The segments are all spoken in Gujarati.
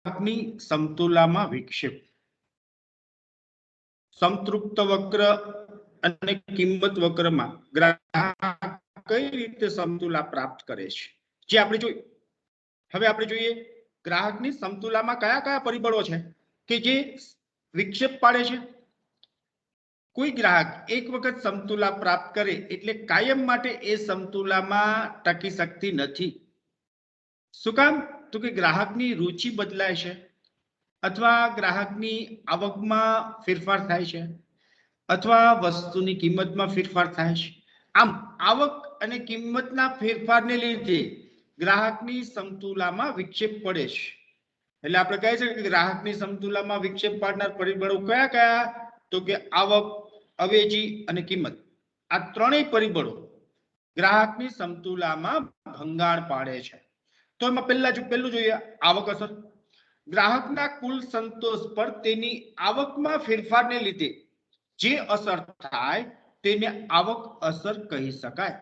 ગ્રાહકની સમતુલામાં વિક્ષેપ. સંતૃપ્ત વક્ર અને કિંમત વક્રમાં ગ્રાહક કઈ રીતે સમતુલા પ્રાપ્ત કરે છે જે આપણે જોયું. હવે આપણે જોઈએ ગ્રાહકની સમતુલામાં કયા કયા પરિબળો છે કે જે વિક્ષેપ પાડે છે. કોઈ ગ્રાહક એક વખત સમતુલા પ્રાપ્ત કરે એટલે કાયમ માટે એ સમતુલામાં ટકી શકતી નથી. શું કામ? તો કે ગ્રાહકની રુચિ બદલાય છે અથવા ગ્રાહકની આવકમાં ફેરફાર થાય છે અથવા વસ્તુની કિંમતમાં ફેરફાર થાય છે. આમ આવક અને કિંમતના ફેરફારને લીધે ગ્રાહકની સમતુલામાં વિક્ષેપ પડે છે. એટલે આપણે કહે છે કે ગ્રાહકની સમતુલામાં વિક્ષેપ પાડનાર પરિબળો કયા કયા? તો કે આવક, અવેજી અને કિંમત. આ ત્રણેય પરિબળો ગ્રાહકની સમતુલામાં ભંગાણ પાડે છે. તો એમાં પહેલું જોઈએ આવક અસર. ગ્રાહકના કુલ સંતોષ પર તેની આવકમાં ફેરફારને લીધે જે અસર થાય તેને આવક અસર કહી શકાય.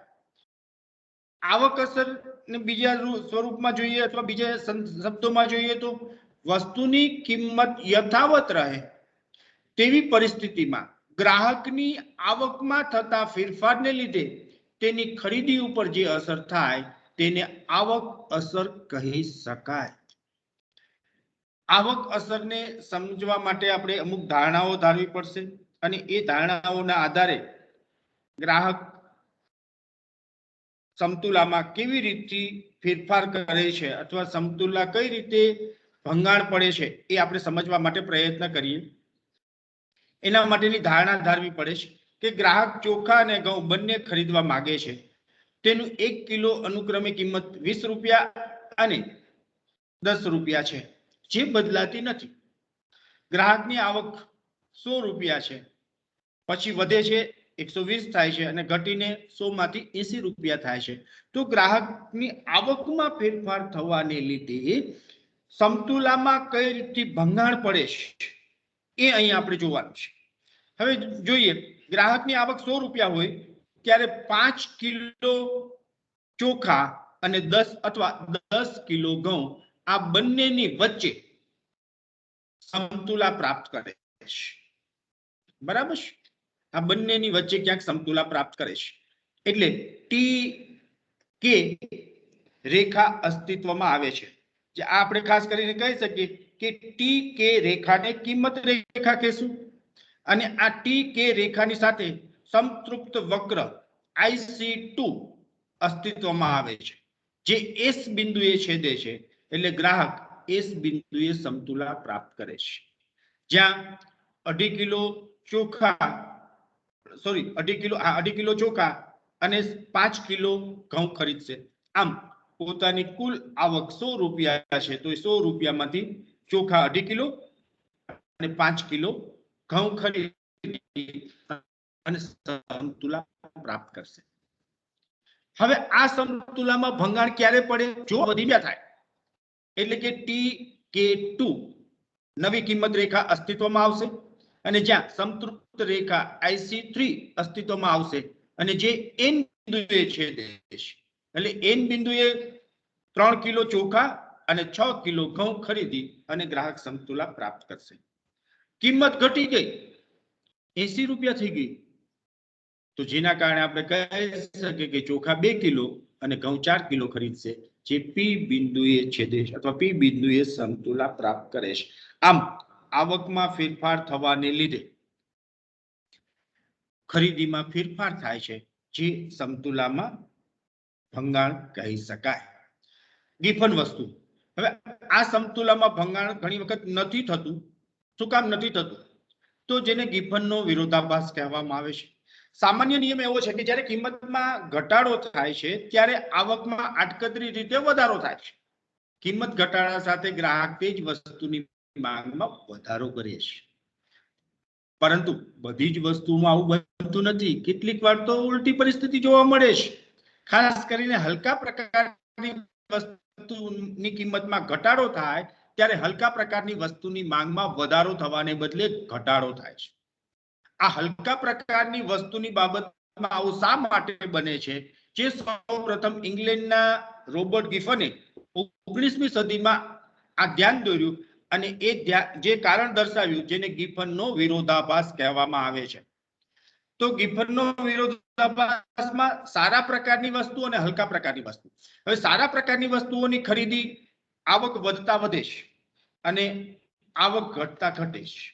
આવક અસર ને બીજા સ્વરૂપમાં જોઈએ અથવા બીજા શબ્દોમાં જોઈએ તો વસ્તુની કિંમત યથાવત રહે તેવી પરિસ્થિતિમાં ગ્રાહકની આવકમાં થતા ફેરફારને લીધે તેની ખરીદી ઉપર જે અસર થાય તેને આવક અસર કહી શકાય. આવક અસરને સમજવા માટે આપણે અમુક ધારણાઓ ધારવી પડશે અને એ ધારણાઓના આધારે ગ્રાહક સમતુલામાં કેવી રીતે ફેરફાર કરે છે અથવા સમતુલા કઈ રીતે ભંગાણ પડે છે એ આપણે સમજવા માટે પ્રયત્ન કરીએ. એના માટેની ધારણા ધારવી પડે છે કે ગ્રાહક ચોખા અને ઘઉં બંને ખરીદવા માંગે છે. તેનું 1 કિલો અનુક્રમે કિંમત 20 રૂપિયા અને 10 રૂપિયા છે જે બદલાતી નથી. ગ્રાહકની આવક 100 રૂપિયા છે, પછી વધે છે 120 થાય છે અને ઘટીને 100 માંથી 80 રૂપિયા થાય છે. તો ગ્રાહકની આવકમાં ફેરફાર થવાને લીધે સમતુલામાં કઈ રીતે ભંગાણ પડે છે એ અહીં આપણે જોવાનું છે. હવે જોઈએ ગ્રાહકની આવક 100 રૂપિયા હોય ત્યારે 5 કિલો ચોખા અને 10 અથવા 10 કિલો ઘઉં આ બંનેની વચ્ચે સમતુલા પ્રાપ્ત કરે છે. બરાબર છે? આ બંનેની વચ્ચે ક્યાંક સમતુલા પ્રાપ્ત કરે છે. એટલે ટી કે રેખા અસ્તિત્વમાં આવે છે. જે આપણે ખાસ કરીને કહી શકીએ કે ટી કે રેખાને કિંમત રેખા કહેશું અને આ ટી કે રેખાની સાથે સંતૃપ્ત વક્ર IC2 અસ્તિત્વમાં આવે છે જે એસ બિંદુએ છેદે છે. એટલે ગ્રાહક એસ બિંદુએ સમતુલા પ્રાપ્ત કરે છે. જ્યાં 2.5 કિલો ચોખા અઢી કિલો ચોખા અને 5 કિલો ઘઉં ખરીદશે. આમ પોતાની કુલ આવક 100 રૂપિયા છે તો 100 રૂપિયામાંથી ચોખા 2.5 કિલો અને 5 કિલો ઘઉં ખરીદી અને સમતુલા પ્રાપ્ત કરશે. હવે આ સમતુલામાં ભંગાણ ક્યારે પડે? જો વધી થાય એટલે કે TK2 નવી કિંમત રેખા અસ્તિત્વમાં આવશે અને જ્યાં સંતૃપ્ત રેખા IC3 અસ્તિત્વમાં આવશે અને જે N બિંદુએ છેદે છે. એટલે N બિંદુએ 3 કિલો ચોખા અને 6 કિલો ઘઉં ખરીદી અને ગ્રાહક સમતુલા પ્રાપ્ત કરશે. કિંમત ઘટી ગઈ 80 રૂપિયા થઈ ગઈ તો જેના કારણે આપણે કહી શકીએ કે ચોખા 2 કિલો અને ઘઉં 4 કિલો ખરીદશે જે P બિંદુએ છેદે છે અથવા P બિંદુએ સમતુલા પ્રાપ્ત કરે છે. આમ આવકમાં ફેરફાર થવાને લીધે ખરીદીમાં ફેરફાર થાય છે જે સમતુલામાં ભંગાણ કહી શકાય. ગિફન વસ્તુ. હવે આ સમતુલામાં ભંગાણ ઘણી વખત નથી થતું. શું કામ નથી થતું? તો જેને ગિફનનો વિરોધાભાસ કહેવામાં આવે છે. સામાન્ય નિયમ એવો છે કે જ્યારે કિંમતમાં ઘટાડો થાય છે ત્યારે આવકમાં આડકતરી રીતે વધારો થાય છે. કિંમત ઘટાડા સાથે ગ્રાહક તે જ વસ્તુની માંગમાં વધારો કરે છે. પરંતુ બધી જ વસ્તુમાં આવું બનતું નથી. કેટલીક વાર તો ઉલટી પરિસ્થિતિ જોવા મળે છે. ખાસ કરીને હલકા પ્રકારની વસ્તુની કિંમતમાં ઘટાડો થાય ત્યારે હલકા પ્રકારની વસ્તુની માંગમાં વધારો થવાને બદલે ઘટાડો થાય છે. આ હલકા પ્રકારની વસ્તુની બાબતમાં આવું શા માટે બને છે? જે સૌપ્રથમ ઇંગ્લેન્ડના રોબર્ટ ગિફને 19મી સદીમાં આ ધ્યાન દોર્યું અને એ જે કારણ દર્શાવ્યું જેને ગિફનનો વિરોધાભાસ કહેવામાં આવે છે. તો ગિફનનો વિરોધાભાસમાં સારા પ્રકારની વસ્તુ અને હલકા પ્રકારની વસ્તુ. હવે સારા પ્રકારની વસ્તુઓની ખરીદી આવક વધતા વધે છે અને આવક ઘટતા ઘટે છે.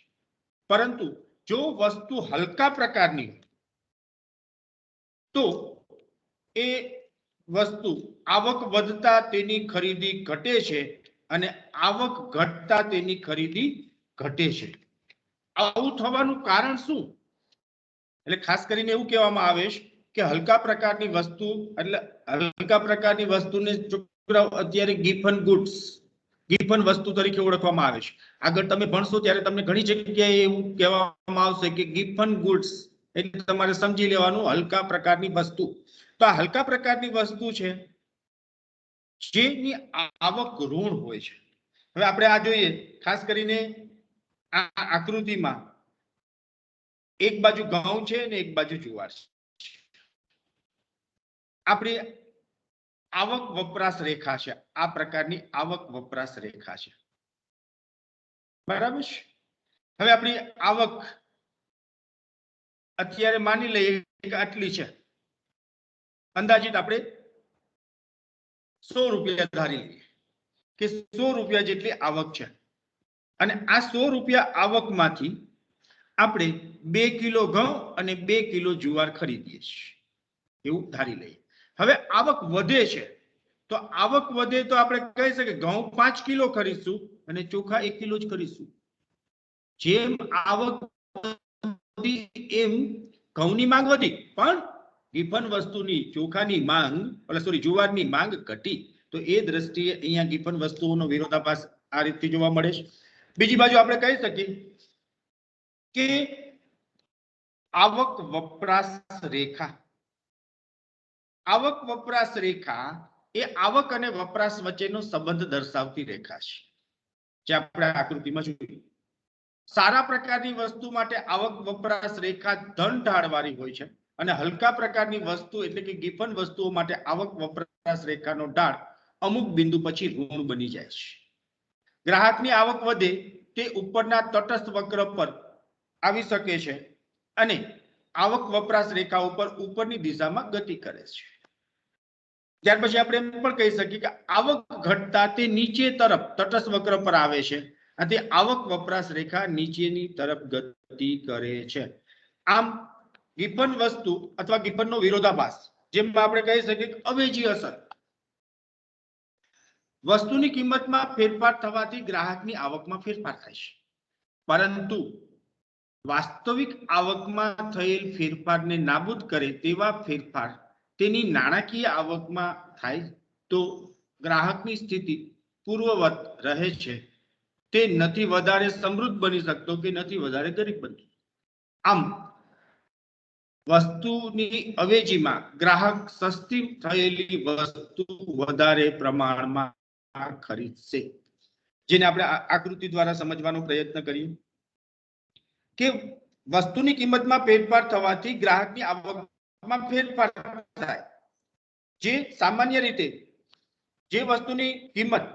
પરંતુ જો વસ્તુ હલકા પ્રકારની તો એ વસ્તુ આવક વધતા તેની ખરીદી ઘટે છે અને આવક ઘટતા તેની ખરીદી ઘટે છે. આવું થવાનું કારણ શું? એટલે ખાસ કરીને એવું કહેવામાં આવે છે કે હલકા પ્રકારની વસ્તુ એટલે હલકા પ્રકારની વસ્તુને અત્યારે ગિફન ગુડ્સ, ગિફન વસ્તુ તરીકે ઓળખવામાં આવે છે. આગળ તમે ભણશો ત્યારે તમને ઘણી જગ્યાએ એવું કહેવામાં આવશે કે ગિફન ગુડ્સ એટલે તમારે સમજી લેવાનું હલકા પ્રકારની વસ્તુ. તો આ હલકા પ્રકારની વસ્તુ છે જેની આવક ઋણ હોય છે. હવે આપણે આ જોઈએ, ખાસ કરીને આ આકૃતિમાં એક બાજુ ઘઉં છે અને એક બાજુ જુવાર છે. આપણી આવક વપરાશ રેખા છે, આ પ્રકારની આવક વપરાશ રેખા છે, બરાબર છે. હવે આપણી આવક અત્યારે માની લઈએ કે આટલી છે, અંદાજિત આપણે 100 રૂપિયા ધારી લઈએ કે 100 રૂપિયા જેટલી આવક છે અને આ 100 રૂપિયા આવકમાંથી આપણે 2 કિલો ઘઉં અને 2 કિલો જુવાર ખરીદીએ છીએ એવું ધારી લઈએ. હવે આવક વધે છે તો આવક વધે તો આપણે કહી શકીએ ઘઉં 5 કિલો ખરીદશું અને ચોખા 1 કિલો જ ખરીદશું. જેમ આવક વધી એમ ઘઉંની માંગ વધી પણ ગિફન વસ્તુની ચોખાની માંગ જુવારની માંગ ઘટી. તો એ દ્રષ્ટિએ અહીંયા ગિફન વસ્તુઓનો વિરોધાભાસ આ રીતે જોવા મળે છે. બીજી બાજુ આપણે કહી શકીએ કે આવક વપરાશ રેખા, આવક વપરાશ રેખા એ આવક અને વપરાશ વચ્ચેનો સંબંધ દર્શાવતી રેખા છે, જે આપણે આકૃતિમાં જોઈએ. સારા પ્રકારની વસ્તુ માટે આવક વપરાશ રેખા ધન ઢાળવાળી હોય છે અને હલકા પ્રકારની વસ્તુ એટલે કે ગિફન વસ્તુઓ માટે આવક વપરાશ રેખાનો ઢાળ અમુક બિંદુ પછી ઋણ બની જાય છે. ગ્રાહકની આવક વધે તે ઉપરના તટસ્થ વક્ર પર આવી શકે છે અને આવક વપરાશ રેખા ઉપર ઉપરની દિશામાં ગતિ કરે છે. ત્યાર પછી આપણે એમ પણ કહી શકીએ કે આવક ઘટતા તે નીચે તરફ તટસ્થ વક્ર પર આવે છે અને તે આવક વપરાશ રેખા નીચેની તરફ ગતિ કરે છે. આમ ગિફન વસ્તુ અથવા ગિફનનો વિરોધાભાસ, જેમ આપણે કહી શકીએ કે અવેજી અસર, વસ્તુની કિંમતમાં ફેરફાર થવાથી ગ્રાહકની આવકમાં ફેરફાર થાય છે, પરંતુ વાસ્તવિક આવકમાં થયેલ ફેરફારને નાબૂદ કરે તેવા ફેરફાર તેની નાણાકીય આવકમાં થાય તો ગ્રાહકની સ્થિતિ પૂર્વવત રહે છે. તે નથી વધારે સમૃદ્ધ બની શકતો કે નથી વધારે ગરીબ બનતો. આમ વસ્તુની અવેજીમાં ગ્રાહક સસ્તી થયેલી વસ્તુ વધારે પ્રમાણમાં ખરીદશે. જેને આપણે આકૃતિ દ્વારા સમજવાનો પ્રયત્ન કરીએ કે વસ્તુની કિંમતમાં ફેરફાર થવાથી ગ્રાહકની આવકમાં ફેરફાર થાય. જે સામાન્ય રીતે જે વસ્તુની કિંમત,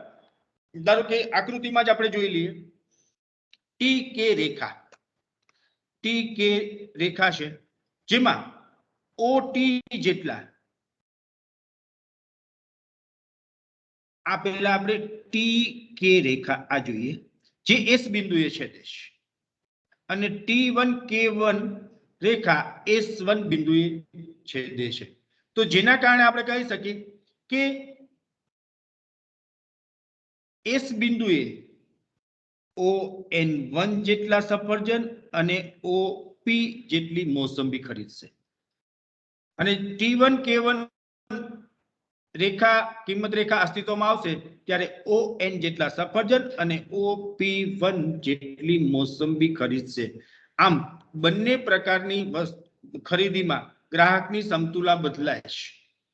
ધારો કે આકૃતિમાં જ આપણે જોઈ લઈએ, ટી કે રેખા, ટી કે રેખા છે જેમાં ઓટી જેટલા આ પહેલા આપણે ટી કે રેખા આ જોઈએ જે એસ બિંદુએ છેદે છે અને T1 K1 રેખા S1 બિંદુએ છેદે છે. તો જેના કારણે આપણે કહી શકીએ કે S બિંદુએ ON1 જેટલા સફરજન અને OP જેટલી મોસંબી ખરીદશે અને T1 K1 રેખા કિંમત રેખા અસ્તિત્વમાં આવશે ત્યારે ON જેટલા સફરજન અને OP1 જેટલી મોસંબી ખરીદશે. આમ બંને પ્રકારની ખરીદીમાં ગ્રાહકની સમતુલા બદલાય છે,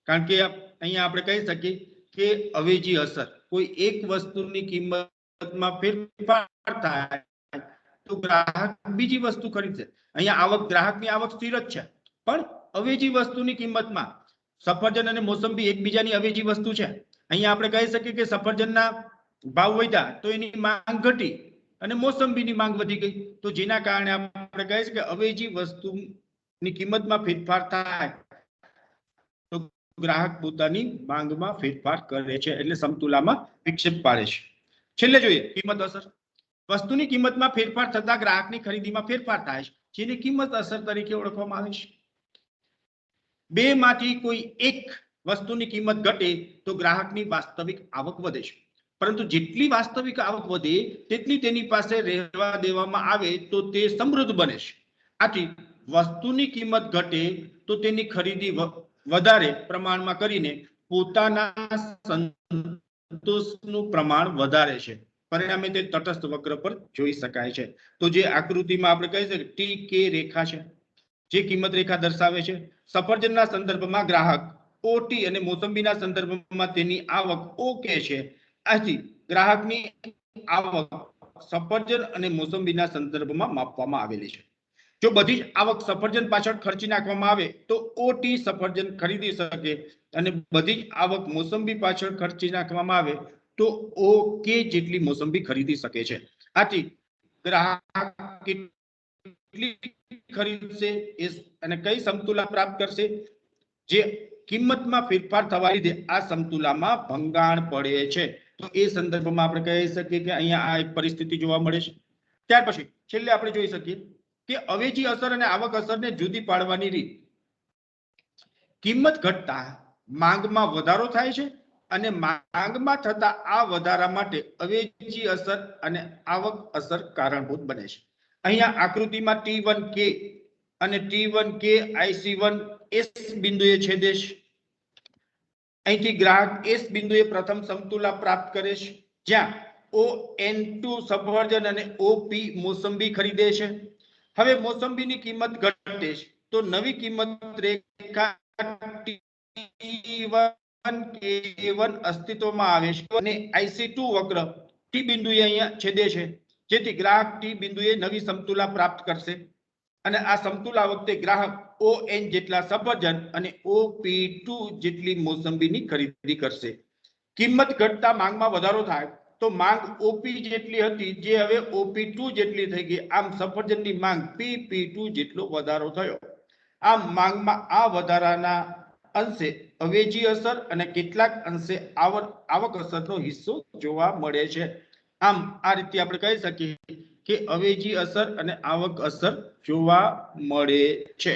કારણ કે અહીંયા આપણે કહી શકીએ કે અવેજી અસર, કોઈ એક વસ્તુની કિંમતમાં ફેરફાર થાય તો ગ્રાહક બીજી વસ્તુ ખરીદશે. અહીંયા આવક, ગ્રાહકની આવક સ્થિર જ છે પણ અવેજી વસ્તુની કિંમતમાં સફરજન અને મોસંબી એકબીજાની અવેજી વસ્તુ છે. અહીંયા આપણે કહી શકીએ કે સફરજનના ભાવ વધ્યા તો એની માંગ ઘટી અને મોસંબીની માંગ વધી ગઈ, તો જેના કારણે આપણે કહે છે કે અવેજી વસ્તુની કિંમતમાં ફેરફાર થાય તો ગ્રાહક પોતાની માંગમાં ફેરફાર કરે છે, એટલે સમતુલામાં વિક્ષેપ પાડે છે. છેલ્લે જોઈએ કિંમત અસર. વસ્તુની કિંમતમાં ફેરફાર થતા ગ્રાહકની ખરીદીમાં ફેરફાર થાય છે, જેને કિંમત અસર તરીકે ઓળખવામાં આવે છે. બે માંથી કોઈ એક વસ્તુની કિંમત ઘટે તો ગ્રાહકની વાસ્તવિક આવક વધે છે, પરંતુ જેટલી વાસ્તવિક આવક વધે તેટલી તેની પાસે રહેવા દેવામાં આવે તો તે સમૃદ્ધ બને છે. આથી વસ્તુની કિંમત ઘટે તો તેની ખરીદી વધારે પ્રમાણમાં કરીને પોતાના સંતોષનું પ્રમાણ વધારે છે. પરિણામે તે તટસ્થ વક્ર પર જોઈ શકાય છે. તો જે આકૃતિમાં આપણે કહી શકીએ ટી કે રેખા છે, જે કિંમત રેખા દર્શાવે છે. સફરજનના સંદર્ભમાં ગ્રાહક ઓટી અને મોસંબીના સંદર્ભમાં તેની આવક ઓકે છે. આથી ગ્રાહકની આવક સફરજન અને મોસંબીના સંદર્ભમાં માપવામાં આવેલી છે. જો બધી જ આવક સફરજન પાછળ ખર્ચી નાખવામાં આવે તો ઓટી સફરજન ખરીદી શકે અને બધી જ આવક મોસંબી પાછળ ખર્ચી નાખવામાં આવે તો ઓકે જેટલી મોસંબી ખરીદી શકે છે. આથી ગ્રાહક કેટલી ખરીદશે અને કઈ સમતુલા પ્રાપ્ત કરશે, જે કિંમતમાં ફેરફાર થવા લીધે આ સમતુલામાં ભંગાણ પડે છે. તો એ સંદર્ભમાં આપણે કહી શકીએ કે અહીંયા આ એક પરિસ્થિતિ જોવા મળે છે. ત્યાર પછી છેલ્લે આપણે જોઈ શકીએ કે અવેજી અસર અને આવક અસરને જુદી પાડવાની રીત. કિંમત ઘટતા માંગમાં વધારો થાય છે અને માંગમાં થતા આ વધારા માટે અવેજી અસર અને આવક અસર કારણભૂત બને છે. અહીંયા આકૃતિમાં T1K અને T1K IC1 S બિંદુએ છેદે છે. અહીંથી ગ્રાહક S બિંદુએ પ્રથમ સમતુલા પ્રાપ્ત કરે છે, જ્યાં ON2 સફરજન અને OP મોસંબી ખરીદે છે. હવે મોસંબીની કિંમત ઘટે છે તો નવી કિંમત રેખા T1K1 અસ્તિત્વમાં આવે છે અને IC2 વક્ર T બિંદુએ અહીંયા છેદે છે, જેથી ગ્રાહક T બિંદુએ નવી સમતુલા પ્રાપ્ત કરશે અને આ સમતુલા વખતે ગ્રાહક ON જેટલા સફરજન અને OP2 જેટલી મોસંબીની ખરીદી કરશે. કિંમત ઘટતા માંગમાં વધારો થાય તો માંગ OP જેટલી હતી જે હવે OP2 જેટલી થઈ ગઈ. આમ સફરજનની માંગ PP2 જેટલો વધારો થયો. આમ માંગમાં આ વધારાના અંશે અવેજી અસર અને કેટલાક અંશે આવક અસરનો હિસ્સો જોવા મળે છે. આમ આ રીતે આપણે કહી શકીએ કે અવેજી અસર અને આવક અસર જોવા મળે છે.